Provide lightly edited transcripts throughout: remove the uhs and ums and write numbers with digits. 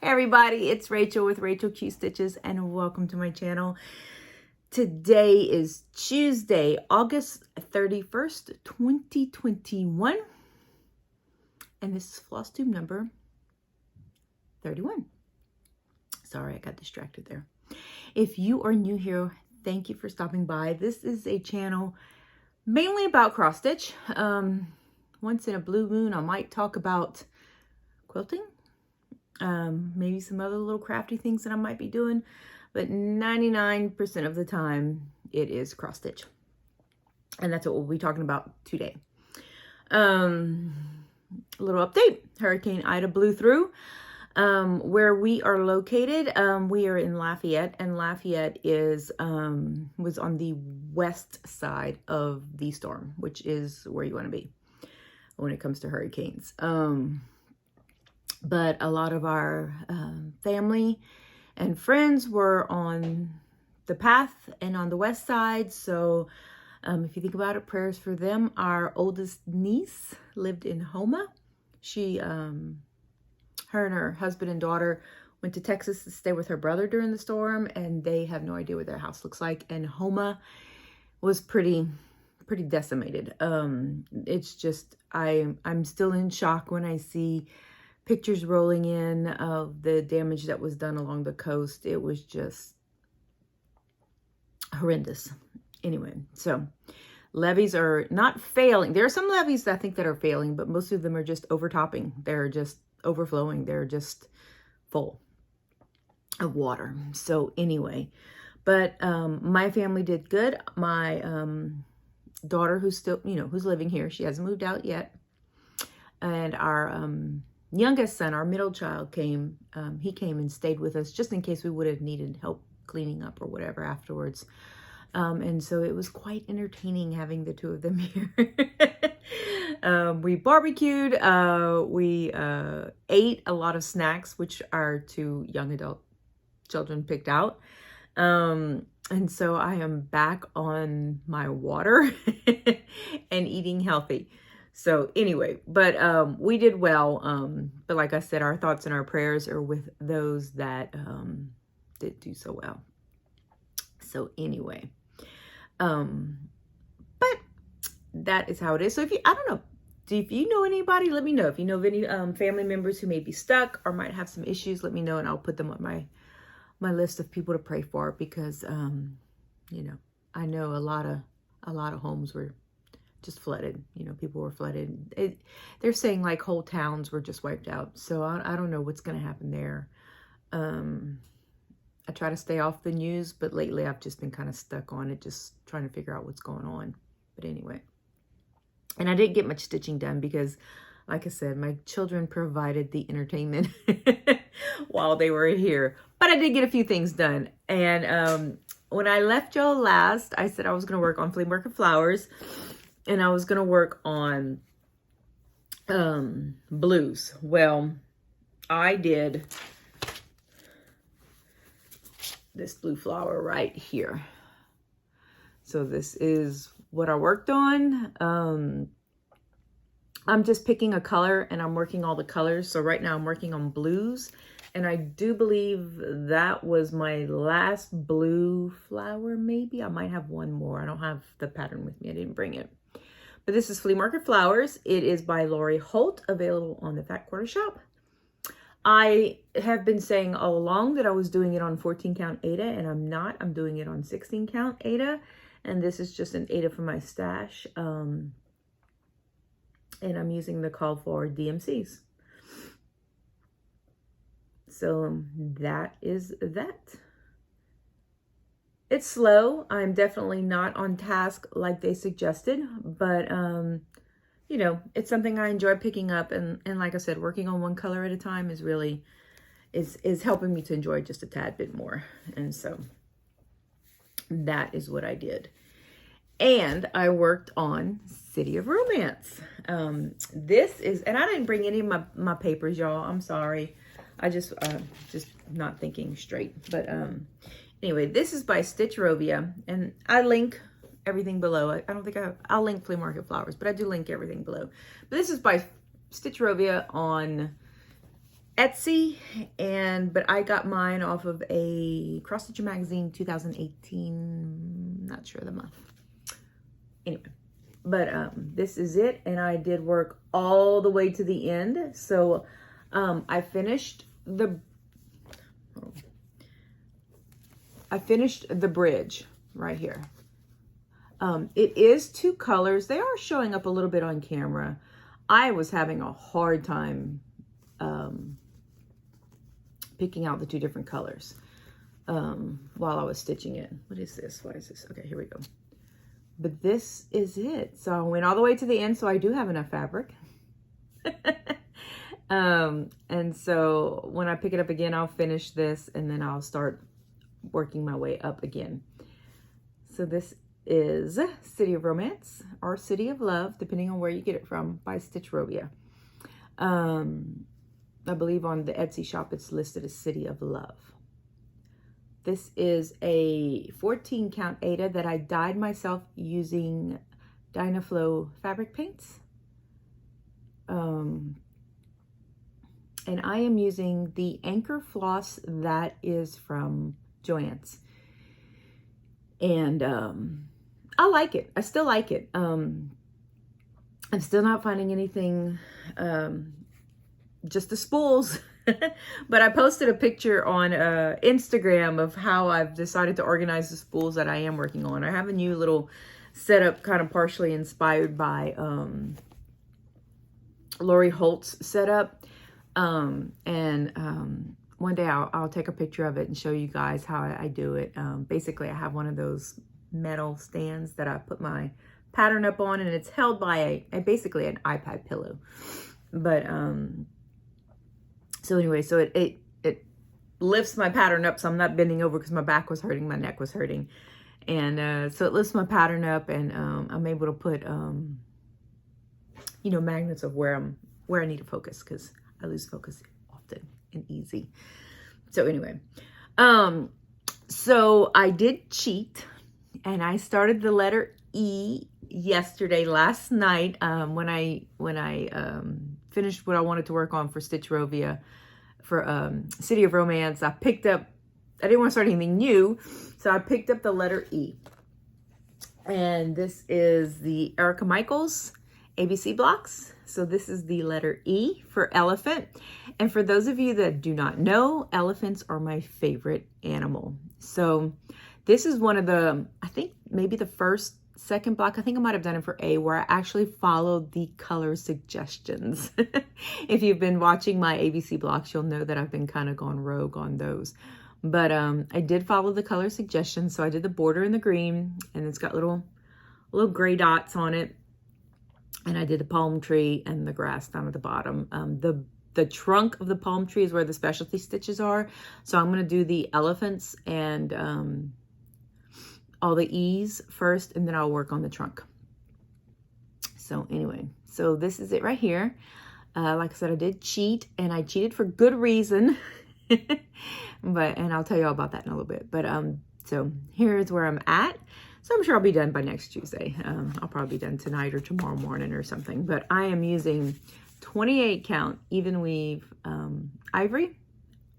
Hey everybody, it's Rachel with Rachel Q Stitches and welcome to my channel. Today is Tuesday, August 31st, 2021. And this is FlossTube number 31. Sorry, I got distracted there. If you are new here, thank you for stopping by. This is a channel mainly about cross stitch. Once in a blue moon, I might talk about quilting. Maybe some other little crafty things that I might be doing, but 99% of the time it is cross stitch. And that's what we'll be talking about today. A little update. Hurricane Ida blew through where we are located. We are in Lafayette, and Lafayette is was on the west side of the storm, which is where you want to be when it comes to hurricanes. But a lot of our family and friends were on the path and on the west side. So if you think about it, prayers for them. Our oldest niece lived in Houma. She, her and her husband and daughter went to Texas to stay with her brother during the storm, and they have no idea what their house looks like. And Houma was pretty decimated. It's just, I'm still in shock when I see pictures rolling in of the damage that was done along the coast. It was just horrendous. Anyway, so levees are not failing. There are some levees I think that are failing, but most of them are just overtopping. They're just overflowing. They're just full of water. So anyway, but my family did good. My daughter, who's still, who's living here, she hasn't moved out yet. And our youngest son, our middle child, came. He came and stayed with us just in case we would have needed help cleaning up or whatever afterwards. And so it was quite entertaining having the two of them here. We barbecued. We ate a lot of snacks, which our two young adult children picked out. And so I am back on my water and eating healthy. So anyway, but we did well. But like I said, our thoughts and our prayers are with those that did do so well. So anyway, but that is how it is. So if you, I don't know, if you know anybody, let me know. If you know of any family members who may be stuck or might have some issues, let me know, and I'll put them on my list of people to pray for, because I know a lot of homes were just flooded. People were flooded. They're saying like whole towns were just wiped out. So I don't know what's going to happen there. I try to stay off the news, but lately I've just been kind of stuck on it, just trying to figure out what's going on. But anyway, and I didn't get much stitching done because, like I said, my children provided the entertainment while they were here. But I did get a few things done. And when I left y'all last, I said I was going to work on Flea Market Flowers. And I was going to work on blues. Well, I did this blue flower right here. So this is what I worked on. I'm just picking a color and I'm working all the colors. So right now I'm working on blues. And I do believe that was my last blue flower, maybe. I might have one more. I don't have the pattern with me. I didn't bring it. But this is Flea Market Flowers. It is by Lori Holt, available on the Fat Quarter Shop. I have been saying all along that I was doing it on 14 count Aida, and I'm not. I'm doing it on 16 count Aida. And this is just an Aida from my stash. And I'm using the call for DMCs. So that is that. It's slow. I'm definitely not on task like they suggested, but it's something I enjoy picking up, and like I said, working on one color at a time is really is helping me to enjoy just a tad bit more. And so that is what I did. And I worked on City of Romance. This is, and I didn't bring any of my papers, y'all. I'm sorry. I just not thinking straight. But anyway, this is by Stitchrovia, and I link everything below. I don't think I'll link Flea Market Flowers, but I do link everything below. But this is by Stitchrovia on Etsy, but I got mine off of a Cross Stitcher Magazine 2018, not sure the month. Anyway, but this is it, and I did work all the way to the end. So I finished the bridge right here. It is 2 colors. They are showing up a little bit on camera. I was having a hard time picking out the 2 different colors while I was stitching it. What is this? What is this? Okay, here we go. But this is it. So I went all the way to the end, so I do have enough fabric. And so when I pick it up again, I'll finish this, and then I'll start working my way up again. So this is City of Romance or City of Love, depending on where you get it from, by Stitchrovia. I believe on the Etsy shop it's listed as City of Love. This is a 14 count Aida that I dyed myself using Dynaflow fabric paints. And I am using the Anchor floss that is from Joann's. And I like it. I still like it. I'm still not finding anything, just the spools. But I posted a picture on Instagram of how I've decided to organize the spools that I am working on. I have a new little setup kind of partially inspired by Lori Holt's setup. One day I'll take a picture of it and show you guys how I do it. Basically, I have one of those metal stands that I put my pattern up on, and it's held by basically an iPad pillow. But so anyway, so it lifts my pattern up, so I'm not bending over because my back was hurting, my neck was hurting, and so it lifts my pattern up, and I'm able to put magnets of where I need to focus, because I lose focus often and easy. So anyway, so I did cheat, and I started the letter E last night, when I finished what I wanted to work on for Stitchrovia for City of Romance. I didn't want to start anything new, so I picked up the letter E. And this is the Erica Michaels ABC blocks. So this is the letter E for elephant. And for those of you that do not know, elephants are my favorite animal. So this is one of the, I think maybe the second block, I think I might have done it for A, where I actually followed the color suggestions. If you've been watching my ABC blocks, you'll know that I've been kind of gone rogue on those. But I did follow the color suggestions. So I did the border in the green, and it's got little gray dots on it. And I did the palm tree and the grass down at the bottom. The trunk of the palm tree is where the specialty stitches are. So I'm going to do the elephants and all the E's first, and then I'll work on the trunk. So anyway, so this is it right here. Like I said, I did cheat, and I cheated for good reason. And I'll tell you all about that in a little bit. But so here's where I'm at. So I'm sure I'll be done by next Tuesday. I'll probably be done tonight or tomorrow morning or something. But I am using 28 count even weave ivory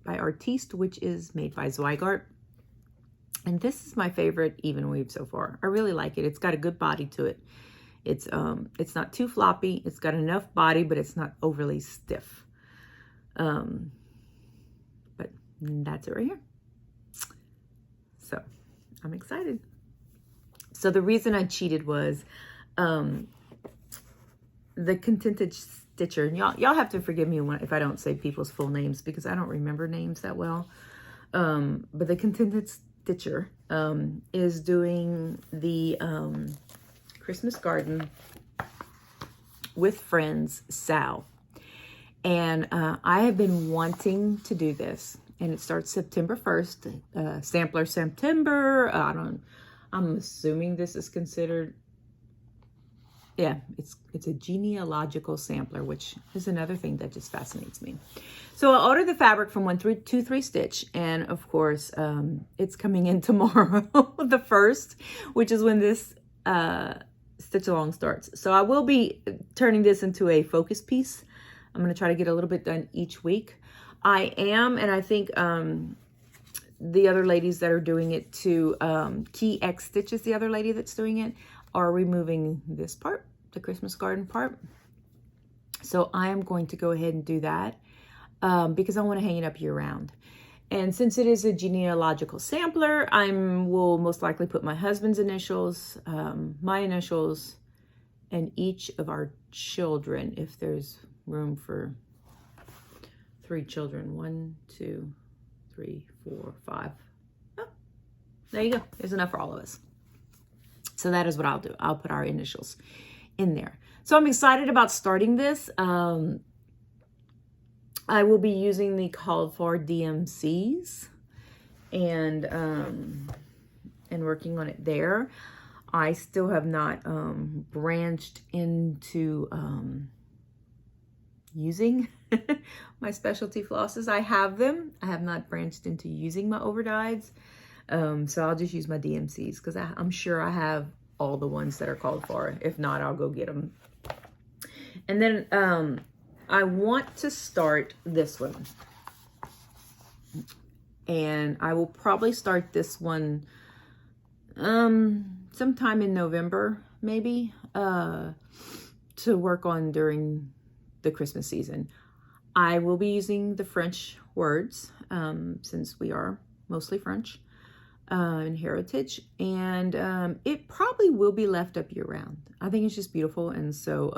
by Artiste, which is made by Zweigart. And this is my favorite even weave so far. I really like it. It's got a good body to it. It's not too floppy. It's got enough body, but it's not overly stiff. But that's it right here. So I'm excited. So the reason I cheated was the Contented Stitcher. And y'all have to forgive me if I don't say people's full names, because I don't remember names that well. But the Contented Stitcher is doing the Christmas Garden with Friends Sal. And I have been wanting to do this. And it starts September 1st. Sampler September. I'm assuming this is considered, yeah, it's a genealogical sampler, which is another thing that just fascinates me. So I ordered the fabric from 123 Stitch, and of course, it's coming in tomorrow, the 1st, which is when this stitch along starts. So I will be turning this into a focus piece. I'm going to try to get a little bit done each week. I am, and I think the other ladies that are doing it too, Key X Stitch is the other lady that's doing it, are removing this part, the Christmas garden part. So I am going to go ahead and do that because I want to hang it up year round. And since it is a genealogical sampler, I will most likely put my husband's initials, my initials, and each of our children, if there's room for 3 children. 1, 2, 3, 4, 5. Oh, there you go. There's enough for all of us. So that is what I'll do. I'll put our initials in there. So I'm excited about starting this. I will be using the called for DMCs and working on it there. I still have not branched into using my specialty flosses. I have them. I have not branched into using my overdyes. So I'll just use my DMCs because I'm sure I have all the ones that are called for. If not, I'll go get them. And then I want to start this one. And I will probably start this one sometime in November, maybe, to work on during the Christmas season. I will be using the French words, since we are mostly French in heritage, and it probably will be left up year round. I think it's just beautiful, and so,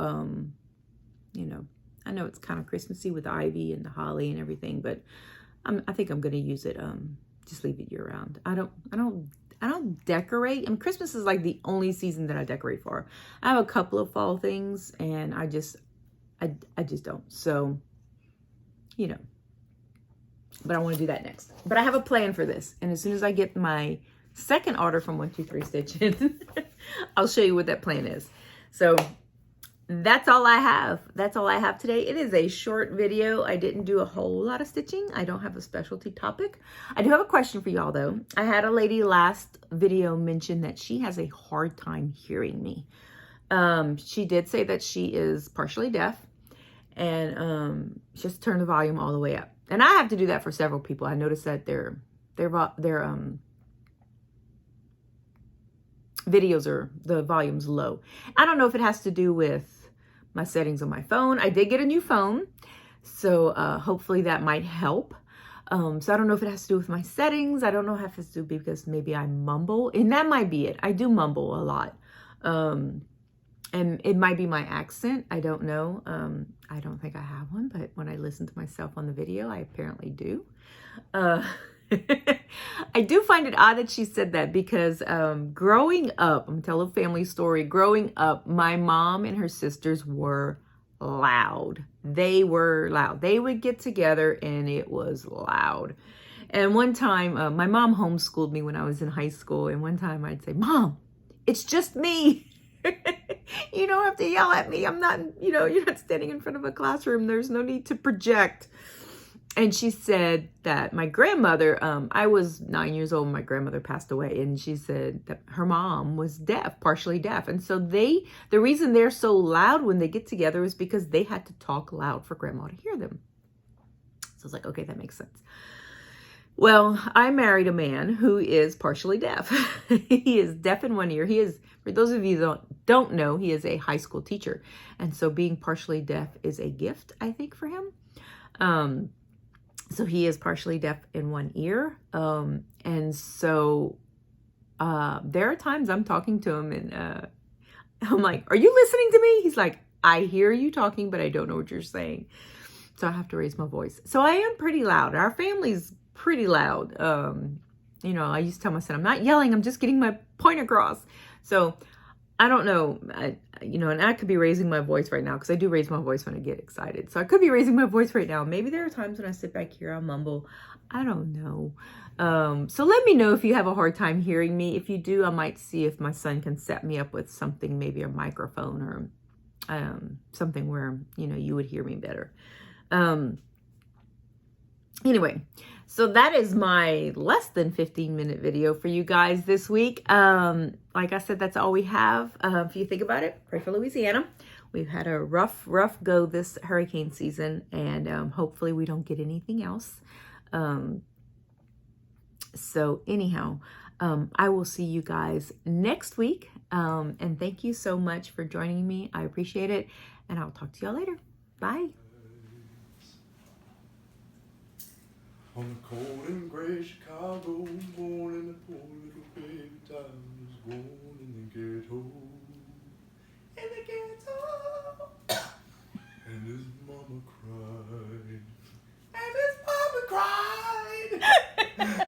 you know, I know it's kind of Christmassy with the ivy and the holly and everything, but I think I'm going to use it, just leave it year round. I don't decorate. And Christmas is like the only season that I decorate for. I have a couple of fall things, and I just don't. So, you know, but I want to do that next. But I have a plan for this. And as soon as I get my second order from 123 Stitches, I'll show you what that plan is. So that's all I have. That's all I have today. It is a short video. I didn't do a whole lot of stitching. I don't have a specialty topic. I do have a question for y'all though. I had a lady last video mention that she has a hard time hearing me. She did say that she is partially deaf, and just turn the volume all the way up. And I have to do that for several people. I noticed that their videos are, the volume's low. I don't know if it has to do with my settings on my phone. I did get a new phone, so hopefully that might help. So I don't know if it has to do with my settings. I don't know if it has to do because maybe I mumble, and that might be it. I do mumble a lot. And it might be my accent. I don't know. I don't think I have one, but when I listen to myself on the video, I apparently do. I do find it odd that she said that because growing up, I'm gonna tell a family story. Growing up, my mom and her sisters were loud. They were loud. They would get together and it was loud. And one time, my mom homeschooled me when I was in high school. And one time I'd say, "Mom, it's just me. You don't have to yell at me. I'm not, you're not standing in front of a classroom. There's no need to project." And she said that my grandmother, I was 9 years old when my grandmother passed away. And she said that her mom was deaf, partially deaf. And so the reason they're so loud when they get together is because they had to talk loud for grandma to hear them. So I was like, okay, that makes sense. Well, I married a man who is partially deaf. He is deaf in one ear. He is, for those of you that don't know, he is a high school teacher. And so being partially deaf is a gift, I think, for him. So he is partially deaf in one ear. And so there are times I'm talking to him and I'm like, "Are you listening to me?" He's like, "I hear you talking, but I don't know what you're saying." So I have to raise my voice. So I am pretty loud. Our family's pretty loud. I used to tell my son, "I'm not yelling, I'm just getting my point across." So I don't know, and I could be raising my voice right now because I do raise my voice when I get excited. So I could be raising my voice right now. Maybe there are times when I sit back here, I'll mumble. I don't know. So let me know if you have a hard time hearing me. If you do, I might see if my son can set me up with something, maybe a microphone or something where, you would hear me better. Anyway, so that is my less than 15-minute video for you guys this week. Like I said, that's all we have. If you think about it, pray for Louisiana. We've had a rough go this hurricane season, and hopefully we don't get anything else. So anyhow, I will see you guys next week. And thank you so much for joining me. I appreciate it. And I'll talk to y'all later. Bye. On the cold and gray Chicago morning, a poor little baby Tyler was born in the ghetto. In the ghetto. And his mama cried.